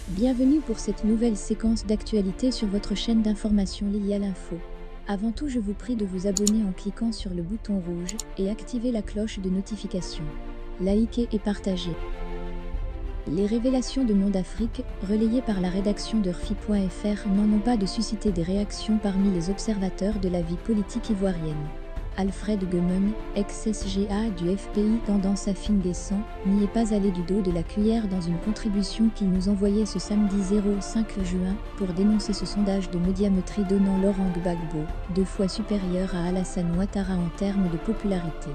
Bienvenue pour cette nouvelle séquence d'actualité sur votre chaîne d'information Lilia l'Info. Avant tout, je vous prie de vous abonner en cliquant sur le bouton rouge et activer la cloche de notification. Likez et partagez. Les révélations de Monde Afrique, relayées par la rédaction de RFI.fr, n'en ont pas de susciter des réactions parmi les observateurs de la vie politique ivoirienne. Alfred Guemon, ex-SGA du FPI Tendance Afine-Guessan, n'y est pas allé du dos de la cuillère dans une contribution qu'il nous envoyait ce samedi 5 juin pour dénoncer ce sondage de Médiamétrie donnant Laurent Gbagbo 2 fois supérieur à Alassane Ouattara en termes de popularité.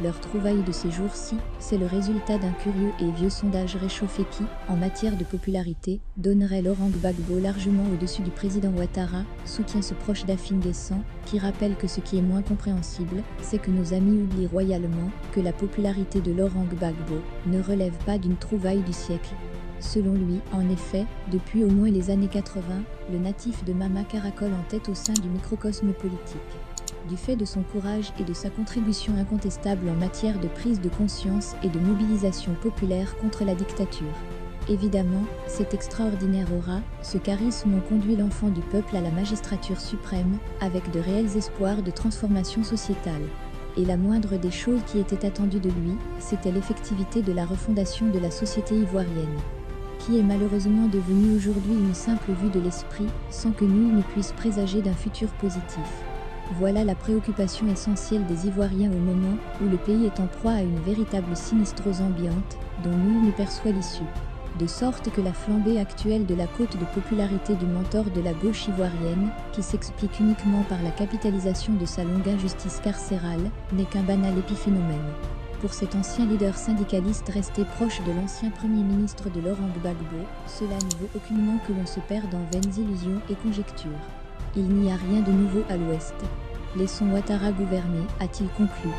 Leur trouvaille de ces jours-ci, c'est le résultat d'un curieux et vieux sondage réchauffé qui, en matière de popularité, donnerait Laurent Gbagbo largement au-dessus du président Ouattara, soutient ce proche d'Afine-Guessan, qui rappelle que ce qui est moins compréhensible, c'est que nos amis oublient royalement que la popularité de Laurent Gbagbo ne relève pas d'une trouvaille du siècle. Selon lui, en effet, depuis au moins les années 80, le natif de Mama caracole en tête au sein du microcosme politique. Du fait de son courage et de sa contribution incontestable en matière de prise de conscience et de mobilisation populaire contre la dictature. Évidemment, cet extraordinaire aura, ce charisme ont conduit l'enfant du peuple à la magistrature suprême, avec de réels espoirs de transformation sociétale. Et la moindre des choses qui était attendue de lui, c'était l'effectivité de la refondation de la société ivoirienne, qui est malheureusement devenue aujourd'hui une simple vue de l'esprit, sans que nul ne puisse présager d'un futur positif. Voilà la préoccupation essentielle des Ivoiriens au moment où le pays est en proie à une véritable sinistrose ambiante, dont nul ne perçoit l'issue. De sorte que la flambée actuelle de la cote de popularité du mentor de la gauche ivoirienne, qui s'explique uniquement par la capitalisation de sa longue injustice carcérale, n'est qu'un banal épiphénomène. Pour cet ancien leader syndicaliste resté proche de l'ancien Premier ministre de Laurent Gbagbo, cela ne vaut aucunement que l'on se perde en vaines illusions et conjectures. Il n'y a rien de nouveau à l'Ouest. Laissons Ouattara gouverner, a-t-il conclu.